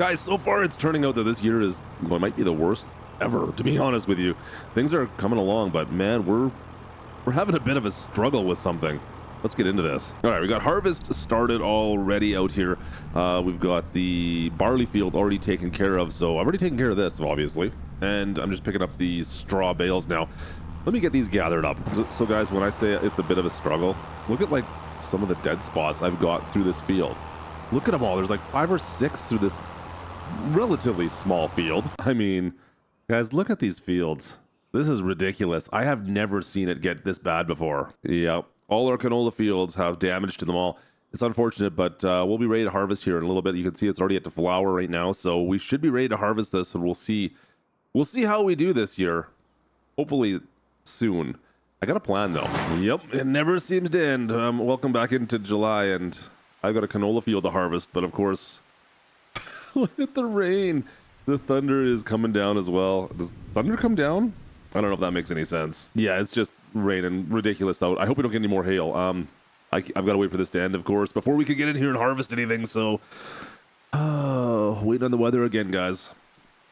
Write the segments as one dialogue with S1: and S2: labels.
S1: Guys, so far it's turning out that this year is, well, it might be the worst ever, to be honest with you. Things are coming along, but man, we're having a bit of a struggle with something. Let's get into this. All right, we got harvest started already out here. We've got the barley field already taken care of, so I've already taken care of this, obviously. And I'm just picking up the straw bales now. Let me get these gathered up. So guys, when I say it's a bit of a struggle, look at like some of the dead spots I've got through this field. Look at them all. There's like 5 or 6 through this relatively small field. I mean, guys, look at these fields. This is ridiculous. I have never seen it get this bad before. Yeah, all our canola fields have damage to them all. It's unfortunate, but we'll be ready to harvest here in a little bit. You can see it's already at the flower right now, so we should be ready to harvest this, and we'll see how we do this year. Hopefully soon. I got a plan though. Yep, it never seems to end. Welcome back into July, and I've got a canola field to harvest, but of course, look at the rain. The thunder is coming down as well. Does thunder come down? I don't know if that makes any sense. Yeah, it's just raining ridiculous out. I hope we don't get any more hail. I've got to wait for this to end, of course, before we can get in here and harvest anything. So, waiting on the weather again, guys.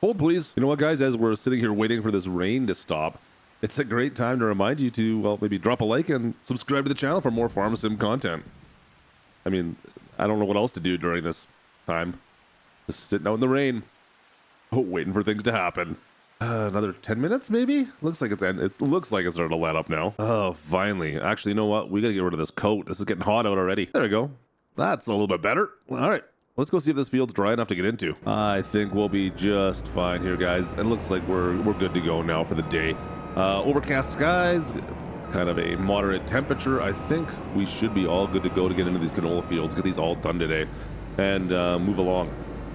S1: Hold, please. You know what, guys? As we're sitting here waiting for this rain to stop, it's a great time to remind you to, well, maybe drop a like and subscribe to the channel for more farm sim content. I mean, I don't know what else to do during this time. Just sitting out in the rain. Oh, waiting for things to happen. Another 10 minutes, maybe? Looks like it looks like it's starting to let up now. Oh, finally. Actually, you know what? We gotta get rid of this coat. This is getting hot out already. There we go. That's a little bit better. All right. Let's go see if this field's dry enough to get into. I think we'll be just fine here, guys. It looks like we're good to go now for the day. Overcast skies, kind of a moderate temperature. I think we should be all good to go to get into these canola fields, get these all done today, and move along.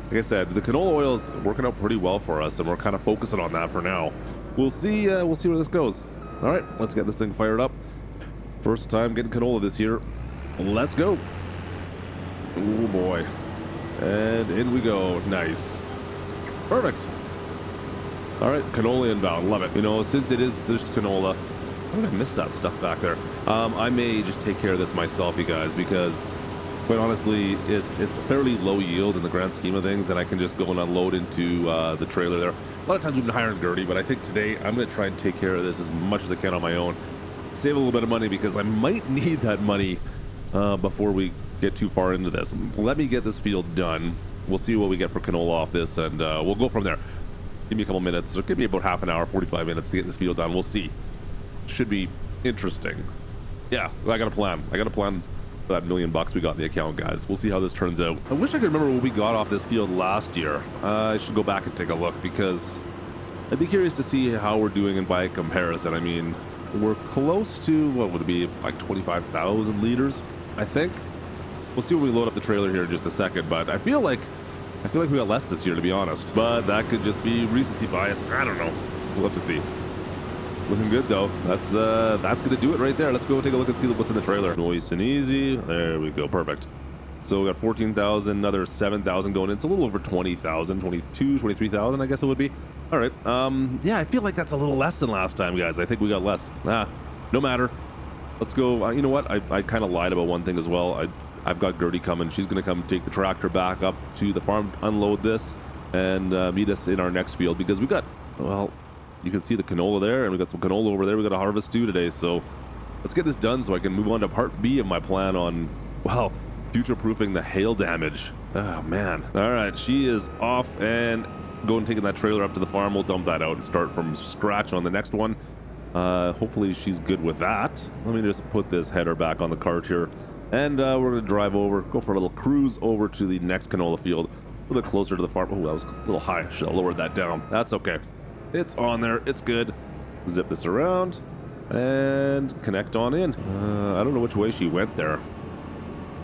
S1: Like I said, the canola oil is working out pretty well for us, and we're kind of focusing on that for now. We'll see where this goes. All right, let's get this thing fired up. First time getting canola this year. Let's go. Oh boy. And in we go. Nice. Perfect. All right, canola inbound. Love it. You know, since it is this canola, how did I miss that stuff back there? I may just take care of this myself, you guys, because quite honestly, it's a fairly low yield in the grand scheme of things, and I can just go and unload into the trailer there. A lot of times we've been hiring Gertie, but I think today I'm going to try and take care of this as much as I can on my own. Save a little bit of money because I might need that money before we get too far into this. Let me get this field done. We'll see what we get for canola off this, and we'll go from there. Give me a couple minutes. It could be about half an hour, 45 minutes to get this field done. We'll see. Should be interesting. Yeah, I got a plan. I got a plan for that $1 million we got in the account, guys. We'll see how this turns out. I wish I could remember what we got off this field last year. I should go back and take a look because I'd be curious to see how we're doing in by comparison. I mean, we're close to, what would it be, like 25,000 liters, I think. We'll see when we load up the trailer here in just a second, but I feel like we got less this year, to be honest. But that could just be recency bias. I don't know. We'll have to see. Looking good though. That's gonna do it right there. Let's go take a look and see what's in the trailer. Nice and easy. There we go. Perfect. So we got 14,000, another 7,000 going in. It's a little over 20,000, 22, 23,000, I guess it would be. All right. Yeah, I feel like that's a little less than last time, guys. I think we got less. No matter. Let's go. You know what? I kind of lied about one thing as well. I've got Gertie coming. She's going to come take the tractor back up to the farm, unload this, and meet us in our next field because we got, well, you can see the canola there, and we got some canola over there we got to harvest too today. So let's get this done so I can move on to part B of my plan on, well, future-proofing the hail damage. Oh, man. All right, she is off and going taking that trailer up to the farm. We'll dump that out and start from scratch on the next one. Hopefully she's good with that. Let me just put this header back on the cart here. And we're going to drive over, go for a little cruise over to the next canola field. A little bit closer to the farm. Oh, that was a little high. Should have lowered that down. That's okay. It's on there. It's good. Zip this around and connect on in. I don't know which way she went there.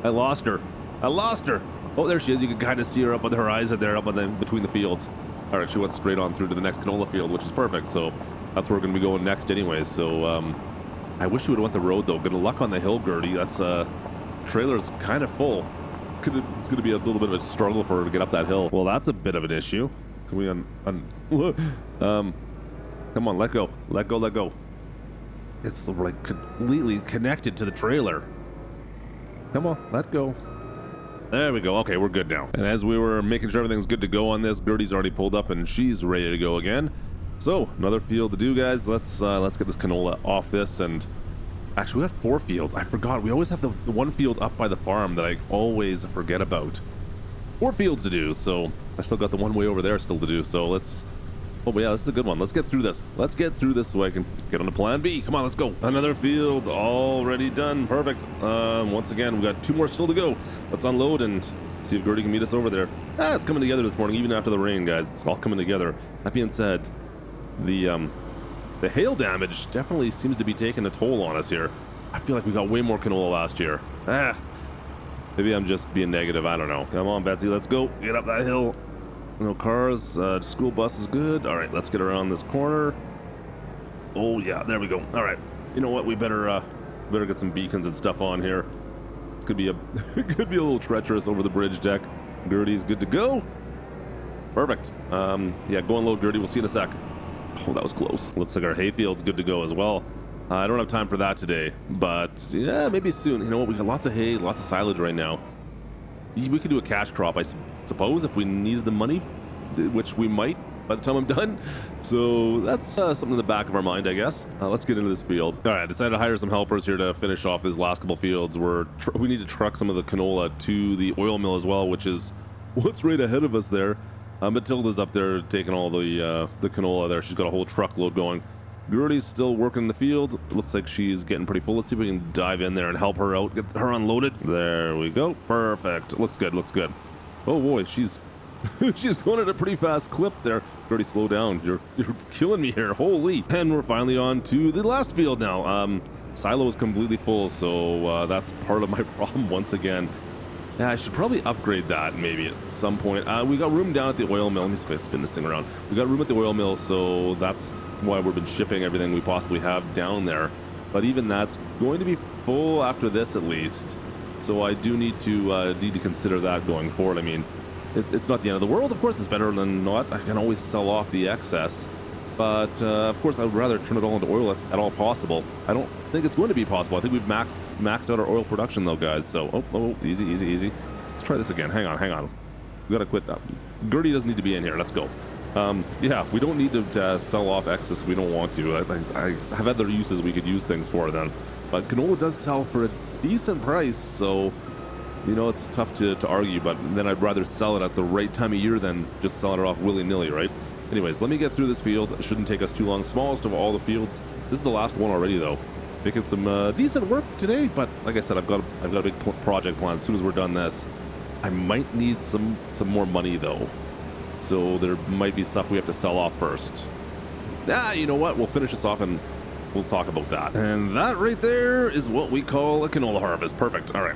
S1: I lost her. Oh, there she is. You can kind of see her up on the horizon there, up on the, between the fields. All right, she went straight on through to the next canola field, which is perfect. So that's where we're going to be going next anyways. So I wish we would have went the road, though. Good luck on the hill, Gertie. That's trailer's kind of full. It's going to be a little bit of a struggle for her to get up that hill. Well, that's a bit of an issue. Can we come on, let go. Let go. It's like completely connected to the trailer. Come on, let go. There we go. Okay, we're good now. And as we were making sure everything's good to go on this, Gertie's already pulled up and she's ready to go again. So another field to do, guys. Let's get this canola off this. And actually, we have 4 fields. I forgot. We always have the one field up by the farm that I always forget about. 4 fields to do. So I still got the one way over there still to do. So let's. Oh, but yeah, this is a good one. Let's get through this. Let's get through this so I can get on to plan B. Come on, let's go. Another field already done. Perfect. Once again, we got 2 more still to go. Let's unload and see if Gertie can meet us over there. It's coming together this morning, even after the rain, guys. It's all coming together. That being said, the hail damage definitely seems to be taking a toll on us here. I feel like we got way more canola last year. Maybe I'm just being negative. I don't know. Come on, Betsy, let's go. Get up that hill. No cars. School bus is good. All right, let's get around this corner. Oh yeah, there we go. All right. You know what? We better get some beacons and stuff on here. Could be a could be a little treacherous over the bridge deck. Gertie's good to go. Perfect. Yeah, go unload, Gertie. We'll see you in a sec. Oh, that was close. Looks like our hayfield's good to go as well. I don't have time for that today, but yeah, maybe soon. You know what? We got lots of hay, lots of silage right now. We could do a cash crop, I suppose, if we needed the money, which we might by the time I'm done. So that's something in the back of our mind, I guess. Let's get into this field. All right, I decided to hire some helpers here to finish off these last couple fields. We need to truck some of the canola to the oil mill as well, which is what's right ahead of us there. Matilda's up there taking all the canola there. She's got a whole truckload going. Gertie's still working in the field. It looks like she's getting pretty full. Let's see if we can dive in there and help her out, get her unloaded. There we go. Perfect. Looks good, looks good. Oh boy, she's she's going at a pretty fast clip there. Gertie, slow down. You're killing me here. Holy. And we're finally on to the last field now. Silo is completely full, so that's part of my problem once again. Yeah, I should probably upgrade that maybe at some point. We got room down at the oil mill. Let me see if I spin this thing around. We got room at the oil mill, so that's why we've been shipping everything we possibly have down there. But even that's going to be full after this at least. So I do need to consider that going forward. I mean, it's not the end of the world. Of course, it's better than not. I can always sell off the excess. But of course, I would rather turn it all into oil at all possible. I don't think it's going to be possible. I think we've maxed out our oil production though, guys. So, oh, easy. Let's try this again. Hang on. We gotta quit that. Gertie doesn't need to be in here. Let's go. Yeah, we don't need to sell off excess if we don't want to. I have other uses we could use things for then. But canola does sell for a decent price, so you know it's tough to argue. But then I'd rather sell it at the right time of year than just selling it off willy-nilly, right? Anyways, let me get through this field. It shouldn't take us too long. Smallest of all the fields. This is the last one already, though. Making some decent work today, but like I said, I've got a big project plan. As soon as we're done this, I might need some more money though. So there might be stuff we have to sell off first. You know what? We'll finish this off and we'll talk about that. And that right there is what we call a canola harvest. Perfect. All right.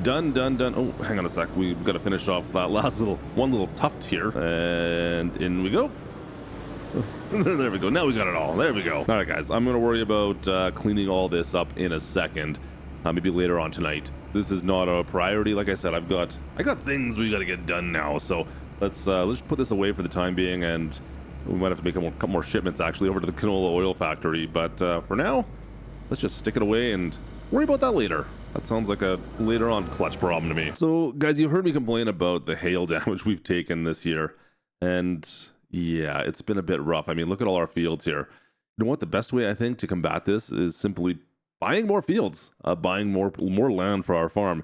S1: Done. Oh, hang on a sec. We've got to finish off that last one little tuft here. And in we go. There we go. Now we got it all. There we go. All right, guys. I'm going to worry about cleaning all this up in a second. Maybe later on tonight. This is not a priority. Like I said, I got things we got to get done now. So let's put this away for the time being, and we might have to make a couple more shipments actually over to the canola oil factory. But for now, let's just stick it away and worry about that later. That sounds like a later on Klutch problem to me. So guys, you heard me complain about the hail damage we've taken this year, and yeah, it's been a bit rough. I mean, look at all our fields here. You know what? The best way I think to combat this is simply buying more fields, buying more land for our farm.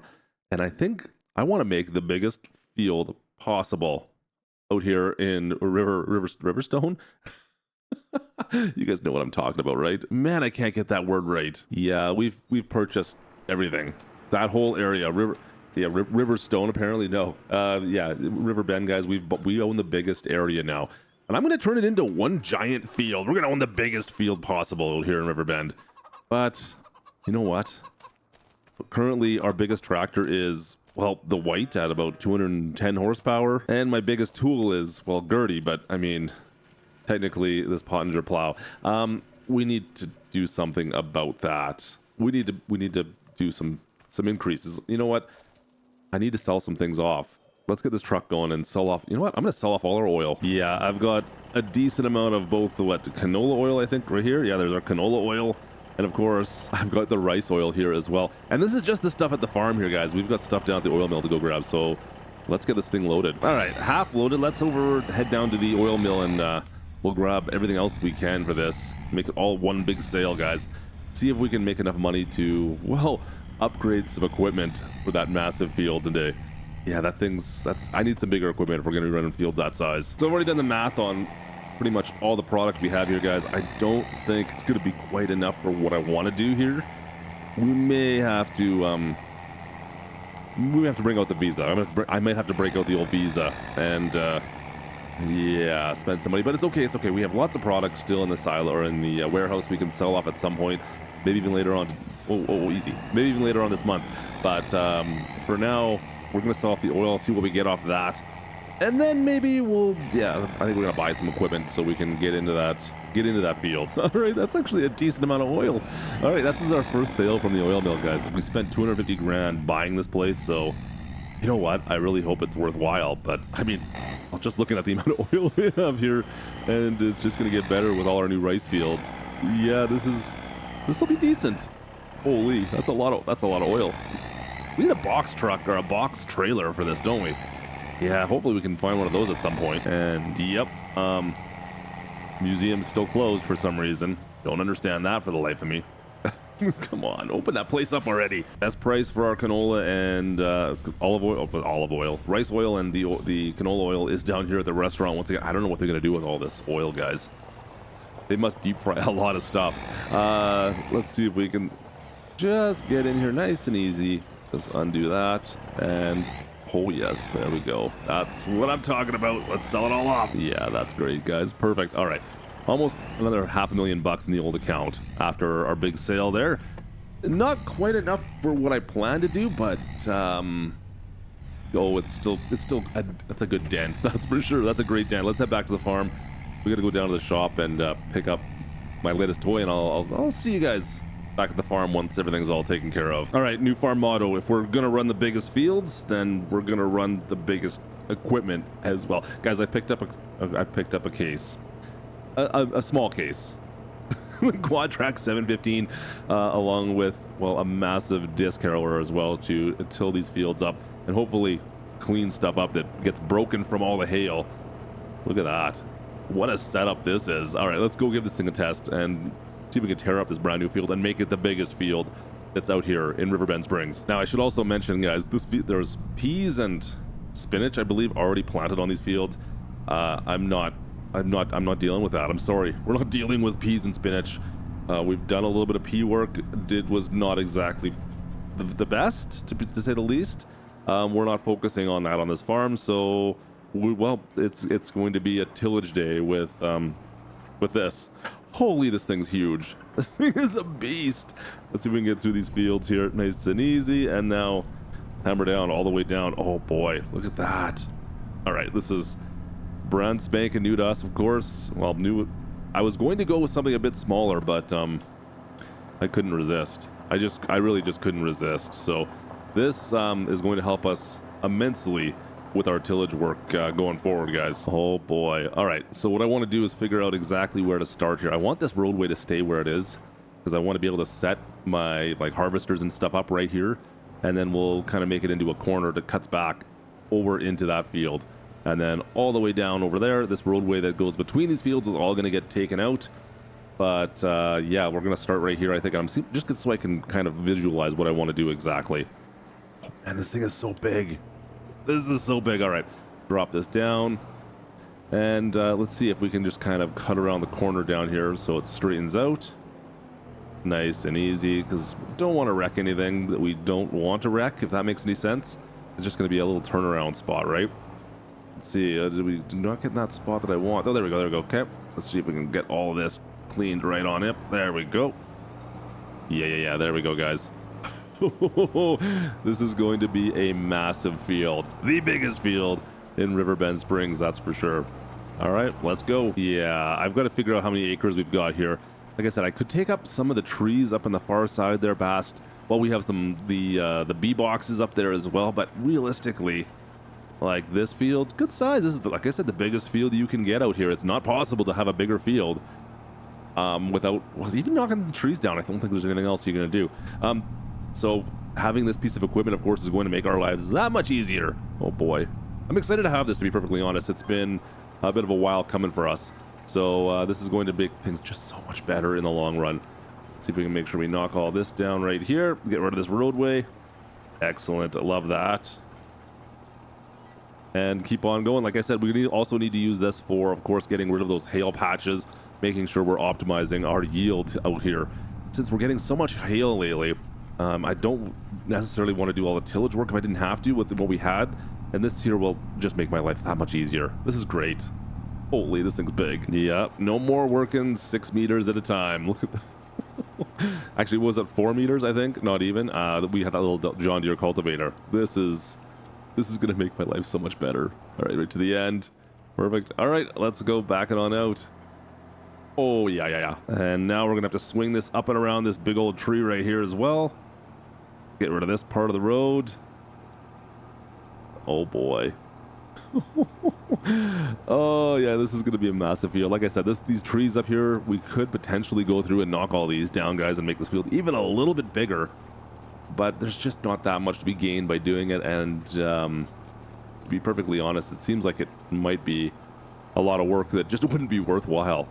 S1: And I think I want to make the biggest field possible out here in Riverstone. You guys know what I'm talking about, right? Man, I can't get that word right. Yeah, we've purchased everything. That whole area, Riverstone apparently. No, yeah, Riverbend, guys. We own the biggest area now, and I'm going to turn it into one giant field. We're going to own the biggest field possible here in Riverbend. But you know what? Currently, our biggest tractor is, well, the white at about 210 horsepower, and my biggest tool is, well, Gertie. But I mean, technically, this Pottinger plow. We need to do something about that. We need to do some increases. You know what? I need to sell some things off. Let's get this truck going and sell off. You know what? I'm going to sell off all our oil. Yeah, I've got a decent amount of both the canola oil, I think, right here. Yeah, there's our canola oil. And of course, I've got the rice oil here as well. And this is just the stuff at the farm here, guys. We've got stuff down at the oil mill to go grab. So let's get this thing loaded. All right, half loaded. Let's head down to the oil mill and we'll grab everything else we can for this. Make it all one big sale, guys. See if we can make enough money to, well, upgrade some equipment for that massive field today. Yeah, I need some bigger equipment if we're going to be running fields that size. So I've already done the math on pretty much all the product we have here, guys. I don't think it's going to be quite enough for what I want to do here. We may have to bring out the Visa. I might have to break out the old Visa and yeah, spend some money, but it's okay. It's okay. We have lots of products still in the silo or in the warehouse we can sell off at some point, maybe even later on. Easy. Maybe even later on this month. But for now, we're going to sell off the oil, see what we get off that. And then maybe I think we're going to buy some equipment so we can get into that field. All right, that's actually a decent amount of oil. All right, this is our first sale from the oil mill, guys. We spent 250 grand buying this place, so you know what? I really hope it's worthwhile. But I mean, just looking at the amount of oil we have here, and it's just going to get better with all our new rice fields. Yeah, this will be decent. Holy, that's a lot of oil. We need a box truck or a box trailer for this, don't we? Yeah, hopefully we can find one of those at some point. And yep, museum's still closed for some reason. Don't understand that for the life of me. Come on, open that place up already. Best price for our canola and olive oil, rice oil, and the canola oil is down here at the restaurant. Once again, I don't know what they're gonna do with all this oil, guys. They must deep fry a lot of stuff. Let's see if we can just get in here nice and easy. Just undo that, and oh yes, there we go. That's what I'm talking about. Let's sell it all off. Yeah, that's great, guys. Perfect. All right, almost another $500,000 in the old account after our big sale there. Not quite enough for what I plan to do, but it's a good dent. That's for sure. That's a great dent. Let's head back to the farm. We got to go down to the shop and pick up my latest toy, and I'll see you guys back at the farm once everything's all taken care of. All right, new farm motto: if we're gonna run the biggest fields, then we're gonna run the biggest equipment as well. Guys, I picked up a case, a small case, the Quad-Track 715, along with a massive disc harrower as well to till these fields up and hopefully clean stuff up that gets broken from all the hail. Look at that! What a setup this is. All right, let's go give this thing a test and see if we can tear up this brand new field and make it the biggest field that's out here in Riverbend Springs. Now, I should also mention, guys, there's peas and spinach, I believe, already planted on these fields. I'm not dealing with that. I'm sorry. We're not dealing with peas and spinach. We've done a little bit of pea work. It was not exactly the best, to say the least. We're not focusing on that on this farm, so it's going to be a tillage day with this. Holy, this thing's huge. This thing is a beast. Let's see if we can get through these fields here nice and easy, and now hammer down all the way down. Oh boy, look at that. All right, this is brand spanking new to us, of course. Well, new. I was going to go with something a bit smaller, but I couldn't resist. I really just couldn't resist. So this is going to help us immensely with our tillage work going forward, guys. Oh boy. All right, so what I want to do is figure out exactly where to start here. I want this roadway to stay where it is because I want to be able to set my harvesters and stuff up right here, and then we'll kind of make it into a corner that cuts back over into that field, and then all the way down over there. This roadway that goes between these fields is all going to get taken out, but yeah, we're going to start right here. I think I'm just so I can kind of visualize what I want to do exactly. And this thing is so big. This is so big. All right, drop this down, and let's see if we can just kind of cut around the corner down here so it straightens out nice and easy, because we don't want to wreck anything that we don't want to wreck, if that makes any sense. It's just going to be a little turnaround spot, right? Let's see, did we not get in that spot that I want? Oh, there we go, okay, let's see if we can get all of this cleaned right on it. There we go. Yeah, there we go, guys. This is going to be a massive field, the biggest field in Riverbend Springs, that's for sure. All right, let's go. Yeah, I've got to figure out how many acres we've got here. Like I said, I could take up some of the trees up on the far side there past. Well, we have the bee boxes up there as well, but realistically, like, this field's good size. This is, like I said, the biggest field you can get out here. It's not possible to have a bigger field. without even knocking the trees down. I don't think there's anything else you're going to do. So having this piece of equipment, of course, is going to make our lives that much easier. Oh boy. I'm excited to have this, to be perfectly honest. It's been a bit of a while coming for us. So this is going to make things just so much better in the long run. Let's see if we can make sure we knock all this down right here. Get rid of this roadway. Excellent. I love that. And keep on going. Like I said, we also need to use this for, of course, getting rid of those hail patches, making sure we're optimizing our yield out here. Since we're getting so much hail lately, I don't necessarily want to do all the tillage work if I didn't have to with what we had. And this here will just make my life that much easier. This is great. Holy, this thing's big. Yep, no more working 6 meters at a time. Look at that. Actually, was it 4 meters, I think? Not even. We had that little John Deere cultivator. This is going to make my life so much better. All right, right to the end. Perfect. All right, let's go back it on out. Oh, yeah. And now we're going to have to swing this up and around this big old tree right here as well. Get rid of this part of the road. Oh, boy. Oh, yeah, this is going to be a massive field. Like I said, these trees up here, we could potentially go through and knock all these down, guys, and make this field even a little bit bigger. But there's just not that much to be gained by doing it. And to be perfectly honest, it seems like it might be a lot of work that just wouldn't be worthwhile.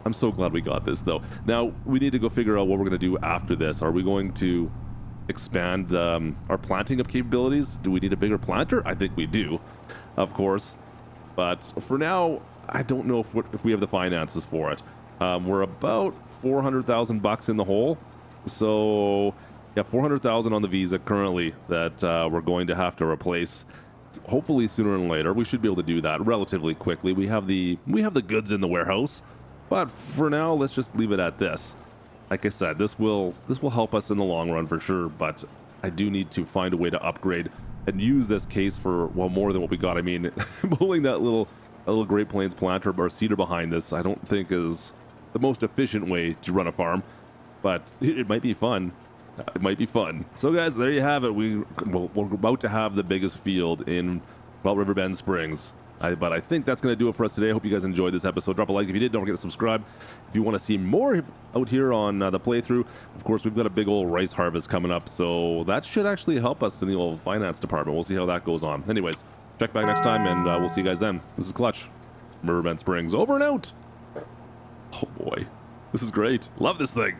S1: I'm so glad we got this, though. Now, we need to go figure out what we're going to do after this. Are we going to expand our planting of capabilities? Do we need a bigger planter? I think we do, of course. But for now, I don't know if we have the finances for it. We're about 400,000 bucks in the hole. So, yeah, 400,000 on the Visa currently that we're going to have to replace. Hopefully sooner than later. We should be able to do that relatively quickly. We have the goods in the warehouse. But for now, let's just leave it at this. Like I said, this will help us in the long run for sure, but I do need to find a way to upgrade and use this case for, well, more than what we got. I mean, pulling that little Great Plains planter or seeder behind this, I don't think is the most efficient way to run a farm, but it might be fun. It might be fun. So guys, there you have it. We're about to have the biggest field in, well, Riverbend Springs. But I think that's going to do it for us today. I hope you guys enjoyed this episode. Drop a like if you did. Don't forget to subscribe if you want to see more out here on the playthrough. Of course, we've got a big old rice harvest coming up, so that should actually help us in the old finance department. We'll see how that goes on. Anyways, check back next time, and we'll see you guys then. This is Klutch, Riverbend Springs, over and out. Oh boy, this is great. Love this thing.